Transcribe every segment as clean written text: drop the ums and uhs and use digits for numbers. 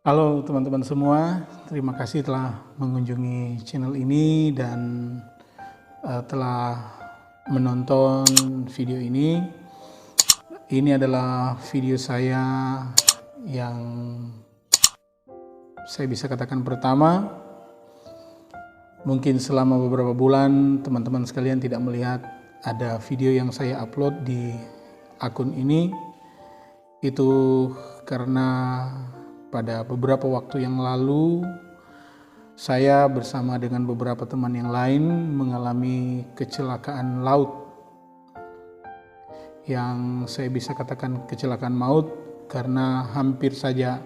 Halo teman-teman semua, terima kasih telah mengunjungi channel ini dan telah menonton video ini. Ini adalah video saya yang saya bisa katakan pertama. Mungkin selama beberapa bulan teman-teman sekalian tidak melihat ada video yang saya upload di akun ini. Itu karena pada beberapa waktu yang lalu saya bersama dengan beberapa teman yang lain mengalami kecelakaan laut, yang saya bisa katakan kecelakaan maut karena hampir saja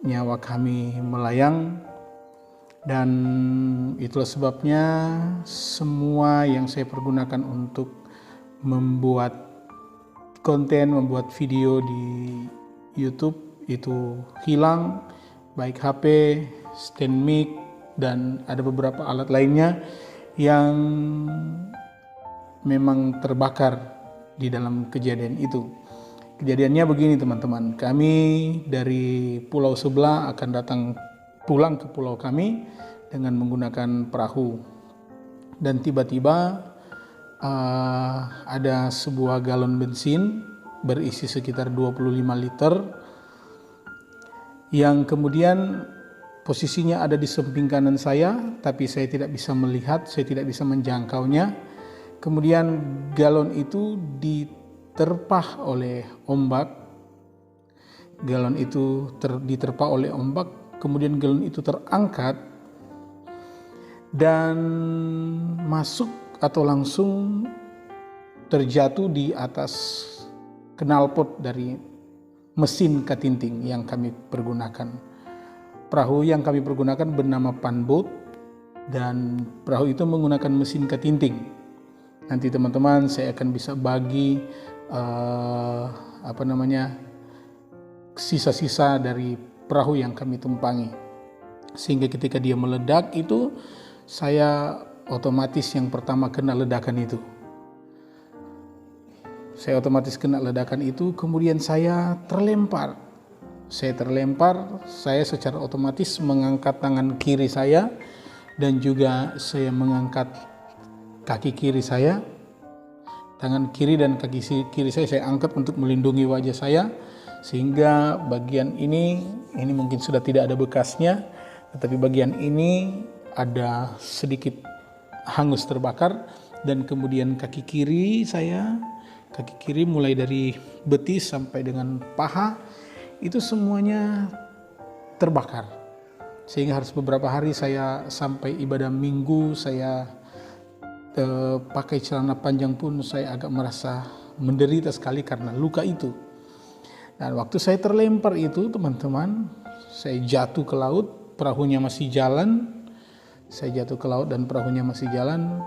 nyawa kami melayang. Dan itulah sebabnya semua yang saya pergunakan untuk membuat konten, membuat video di YouTube itu hilang, baik HP, stand mic, dan ada beberapa alat lainnya yang memang terbakar di dalam kejadian itu. Kejadiannya begini teman-teman, kami dari pulau sebelah akan datang pulang ke pulau kami dengan menggunakan perahu, dan tiba-tiba ada sebuah galon bensin berisi sekitar 25 liter yang kemudian posisinya ada di samping kanan saya, tapi saya tidak bisa melihat, saya tidak bisa menjangkaunya. Kemudian galon itu diterpah oleh ombak, galon itu diterpah oleh ombak, kemudian galon itu terangkat dan masuk atau langsung terjatuh di atas knalpot dari mesin katinting yang kami pergunakan. Perahu yang kami pergunakan bernama Panboat dan perahu itu menggunakan mesin katinting. Nanti teman-teman saya akan bisa bagi sisa-sisa dari perahu yang kami tumpangi, sehingga ketika dia meledak itu saya otomatis yang pertama kena ledakan itu. Saya otomatis kena ledakan itu, kemudian saya terlempar. Saya secara otomatis mengangkat tangan kiri saya dan juga saya mengangkat kaki kiri saya. Tangan kiri dan kaki kiri saya angkat untuk melindungi wajah saya, sehingga bagian ini mungkin sudah tidak ada bekasnya, tetapi bagian ini ada sedikit hangus terbakar. Dan kemudian kaki kiri mulai dari betis sampai dengan paha itu semuanya terbakar, sehingga harus beberapa hari saya sampai ibadah minggu saya pakai celana panjang pun saya agak merasa menderita sekali karena luka itu. Dan waktu saya terlempar itu teman-teman, saya jatuh ke laut, perahunya masih jalan, saya jatuh ke laut dan perahunya masih jalan.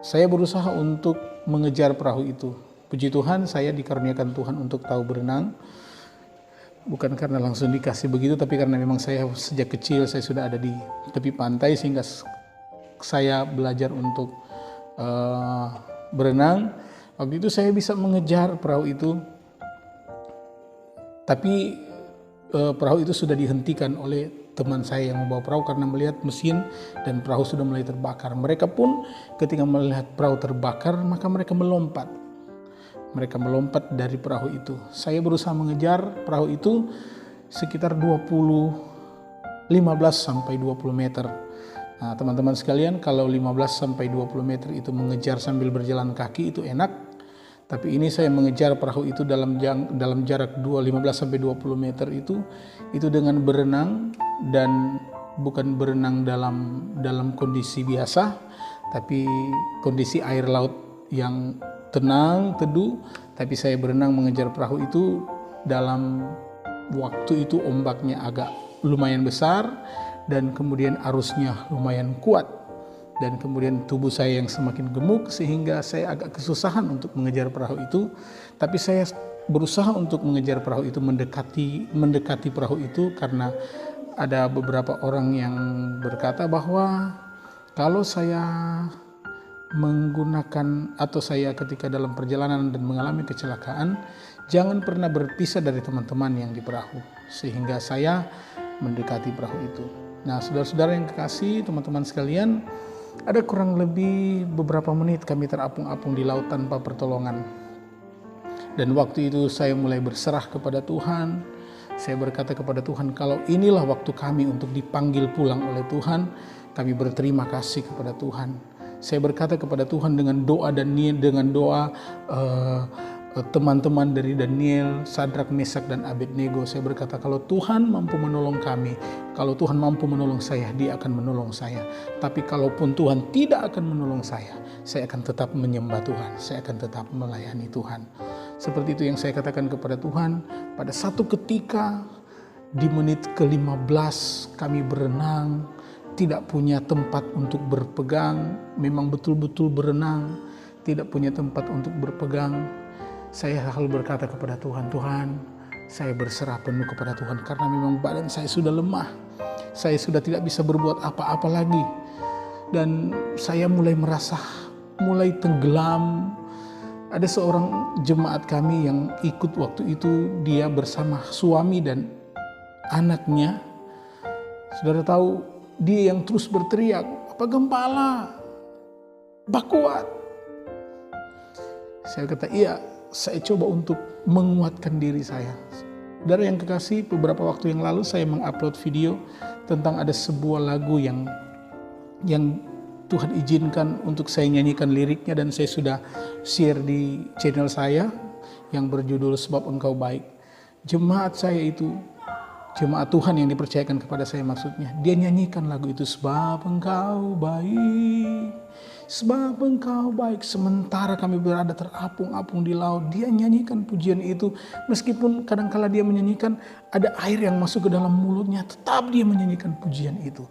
Saya berusaha untuk mengejar perahu itu. Puji Tuhan, saya dikaruniakan Tuhan untuk tahu berenang. Bukan karena langsung dikasih begitu, tapi karena memang saya sejak kecil saya sudah ada di tepi pantai, sehingga saya belajar untuk berenang. Waktu itu saya bisa mengejar perahu itu, tapi perahu itu sudah dihentikan oleh teman saya yang membawa perahu karena melihat mesin dan perahu sudah mulai terbakar. Mereka pun ketika melihat perahu terbakar, maka mereka melompat. Mereka melompat dari perahu itu. Saya berusaha mengejar perahu itu sekitar 15 sampai 20 meter. Nah, teman-teman sekalian, kalau 15 sampai 20 meter itu mengejar sambil berjalan kaki itu enak. Tapi ini saya mengejar perahu itu dalam jarak 15 sampai 20 meter itu dengan berenang, dan bukan berenang dalam kondisi biasa, tapi kondisi air laut yang tenang, teduh. Tapi saya berenang mengejar perahu itu dalam waktu itu ombaknya agak lumayan besar dan kemudian arusnya lumayan kuat. Dan kemudian tubuh saya yang semakin gemuk sehingga saya agak kesusahan untuk mengejar perahu itu. Tapi saya berusaha untuk mengejar perahu itu, mendekati perahu itu, karena ada beberapa orang yang berkata bahwa kalau saya menggunakan atau saya ketika dalam perjalanan dan mengalami kecelakaan, jangan pernah berpisah dari teman-teman yang di perahu sehingga saya mendekati perahu itu. Nah, saudara-saudara yang kekasih, teman-teman sekalian, ada kurang lebih beberapa menit kami terapung-apung di laut tanpa pertolongan. Dan waktu itu saya mulai berserah kepada Tuhan. Saya berkata kepada Tuhan, kalau inilah waktu kami untuk dipanggil pulang oleh Tuhan, kami berterima kasih kepada Tuhan. Saya berkata kepada Tuhan dengan doa teman-teman dari Daniel, Sadrak, Mesak, dan Abednego. Saya berkata, kalau Tuhan mampu menolong kami, kalau Tuhan mampu menolong saya, Dia akan menolong saya. Tapi kalaupun Tuhan tidak akan menolong saya akan tetap menyembah Tuhan, saya akan tetap melayani Tuhan. Seperti itu yang saya katakan kepada Tuhan. Pada satu ketika di menit ke-15 kami berenang, tidak punya tempat untuk berpegang, memang betul-betul berenang, tidak punya tempat untuk berpegang. Saya selalu berkata kepada Tuhan, Tuhan, saya berserah penuh kepada Tuhan karena memang badan saya sudah lemah. Saya sudah tidak bisa berbuat apa-apa lagi. Dan saya mulai tenggelam. Ada seorang jemaat kami yang ikut waktu itu, dia bersama suami dan anaknya. Saudara tahu, dia yang terus berteriak, "Pak Gembala, Pak kuat." Saya kata, iya, saya coba untuk menguatkan diri saya. Saudara yang kekasih, beberapa waktu yang lalu saya mengupload video tentang ada sebuah lagu yang Tuhan izinkan untuk saya nyanyikan liriknya, dan saya sudah share di channel saya yang berjudul Sebab Engkau Baik. Jemaat saya itu, jemaat Tuhan yang dipercayakan kepada saya maksudnya, dia nyanyikan lagu itu, sebab engkau baik, sebab engkau baik. Sementara kami berada terapung-apung di laut, dia nyanyikan pujian itu. Meskipun kadang-kala dia menyanyikan, ada air yang masuk ke dalam mulutnya, tetap dia menyanyikan pujian itu.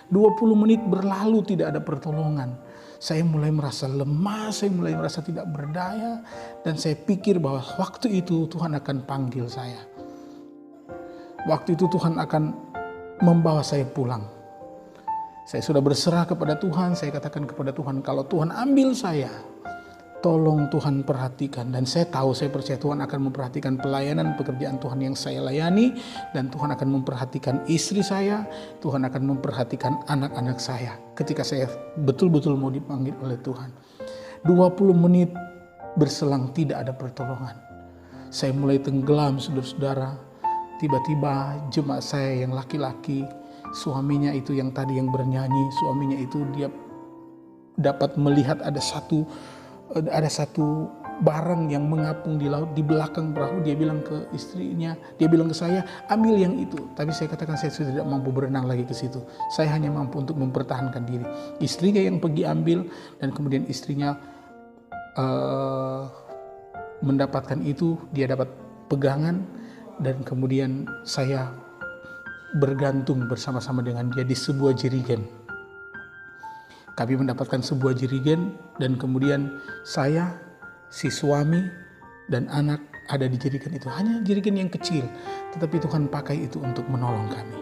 20 menit berlalu tidak ada pertolongan. Saya mulai merasa lemah, saya mulai merasa tidak berdaya, dan saya pikir bahwa waktu itu Tuhan akan panggil saya. Waktu itu Tuhan akan membawa saya pulang. Saya sudah berserah kepada Tuhan. Saya katakan kepada Tuhan, kalau Tuhan ambil saya, tolong Tuhan perhatikan. Dan saya tahu, saya percaya Tuhan akan memperhatikan pelayanan pekerjaan Tuhan yang saya layani. Dan Tuhan akan memperhatikan istri saya. Tuhan akan memperhatikan anak-anak saya ketika saya betul-betul mau dipanggil oleh Tuhan. 20 menit berselang tidak ada pertolongan. Saya mulai tenggelam, saudara-saudara. Tiba-tiba jemaat saya yang laki-laki, suaminya itu yang tadi yang bernyanyi, suaminya itu dia dapat melihat ada satu barang yang mengapung di laut di belakang perahu. Dia bilang ke istrinya, dia bilang ke saya, ambil yang itu. Tapi saya katakan saya sudah tidak mampu berenang lagi ke situ. Saya hanya mampu untuk mempertahankan diri. Istrinya yang pergi ambil, dan kemudian istrinya mendapatkan itu, dia dapat pegangan. Dan kemudian saya bergantung bersama-sama dengan dia di sebuah jerigen. Kami mendapatkan sebuah jerigen, dan kemudian saya, si suami, dan anak ada di jerigen itu. Hanya jerigen yang kecil, tetapi Tuhan pakai itu untuk menolong kami.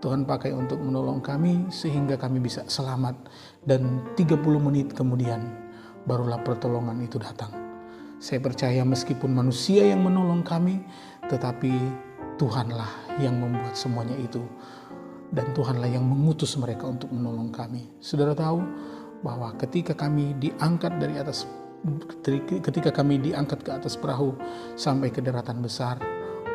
Tuhan pakai untuk menolong kami sehingga kami bisa selamat. Dan 30 menit kemudian barulah pertolongan itu datang. Saya percaya meskipun manusia yang menolong kami, tetapi Tuhanlah yang membuat semuanya itu. Dan Tuhanlah yang mengutus mereka untuk menolong kami. Saudara tahu bahwa ketika kami diangkat ke atas perahu sampai ke daratan besar,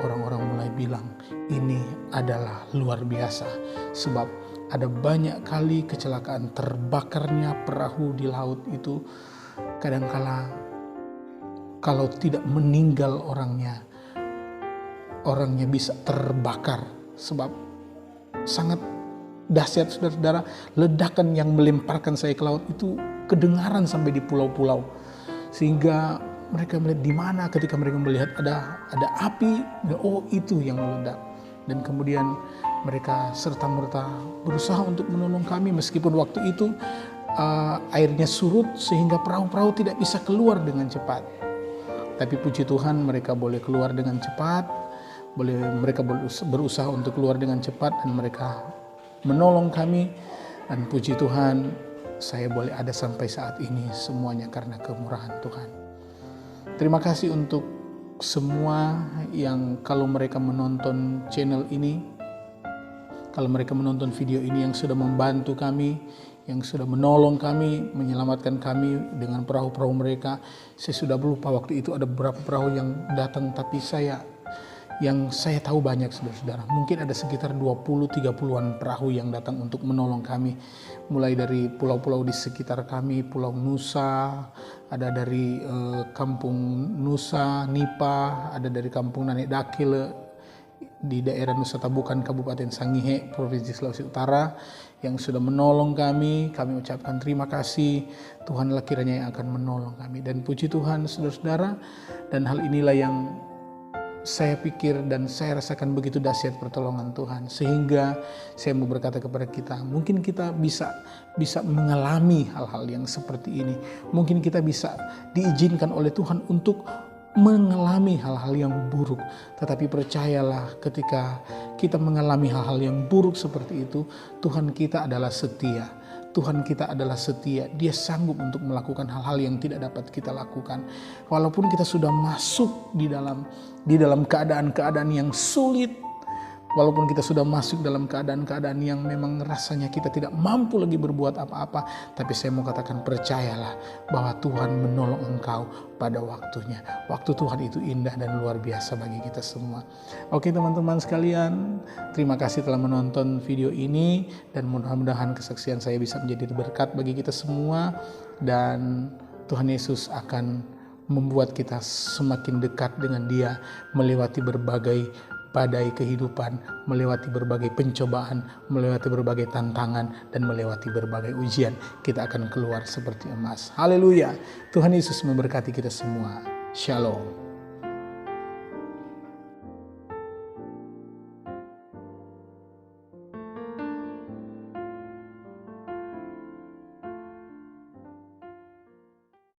orang-orang mulai bilang, ini adalah luar biasa. Sebab ada banyak kali kecelakaan, terbakarnya perahu di laut itu. Kadangkala kalau tidak meninggal orangnya bisa terbakar. Sebab sangat dahsyat, saudara-saudara. Ledakan yang melemparkan saya ke laut itu kedengaran sampai di pulau-pulau. Sehingga mereka melihat di mana, ketika mereka melihat ada api, oh itu yang meledak. Dan kemudian mereka serta-merta berusaha untuk menolong kami, meskipun waktu itu airnya surut sehingga perahu-perahu tidak bisa keluar dengan cepat. Tapi puji Tuhan mereka boleh keluar dengan cepat, mereka berusaha untuk keluar dengan cepat, dan mereka menolong kami. Dan puji Tuhan saya boleh ada sampai saat ini, semuanya karena kemurahan Tuhan. Terima kasih untuk semua yang kalau mereka menonton channel ini, kalau mereka menonton video ini, yang sudah membantu kami, yang sudah menolong kami, menyelamatkan kami dengan perahu-perahu mereka. Saya sudah lupa waktu itu ada beberapa perahu yang datang, tapi yang saya tahu banyak saudara-saudara. Mungkin ada sekitar 20-30an perahu yang datang untuk menolong kami. Mulai dari pulau-pulau di sekitar kami, Pulau Nusa, ada dari Kampung Nusa, Nipa, ada dari Kampung Nanek Dakile, di daerah Nusa Tabukan, Kabupaten Sangihe, Provinsi Sulawesi Utara, yang sudah menolong kami. Kami ucapkan terima kasih. Tuhanlah kiranya yang akan menolong kami. Dan puji Tuhan saudara-saudara, dan hal inilah yang saya pikir dan saya rasakan begitu dahsyat pertolongan Tuhan, sehingga saya mau berkata kepada kita, mungkin kita bisa mengalami hal-hal yang seperti ini. Mungkin kita bisa diizinkan oleh Tuhan untuk mengalami hal-hal yang buruk, tetapi percayalah, ketika kita mengalami hal-hal yang buruk seperti itu, Tuhan kita adalah setia. Tuhan kita adalah setia. Dia sanggup untuk melakukan hal-hal yang tidak dapat kita lakukan. Walaupun kita sudah masuk di dalam keadaan-keadaan yang sulit, walaupun kita sudah masuk dalam keadaan-keadaan yang memang rasanya kita tidak mampu lagi berbuat apa-apa, tapi saya mau katakan, percayalah bahwa Tuhan menolong engkau pada waktunya. Waktu Tuhan itu indah dan luar biasa bagi kita semua. Oke teman-teman sekalian, terima kasih telah menonton video ini, dan mudah-mudahan kesaksian saya bisa menjadi berkat bagi kita semua, dan Tuhan Yesus akan membuat kita semakin dekat dengan Dia, melewati berbagai badai kehidupan, melewati berbagai pencobaan, melewati berbagai tantangan, dan melewati berbagai ujian. Kita akan keluar seperti emas. Haleluya. Tuhan Yesus memberkati kita semua. Shalom.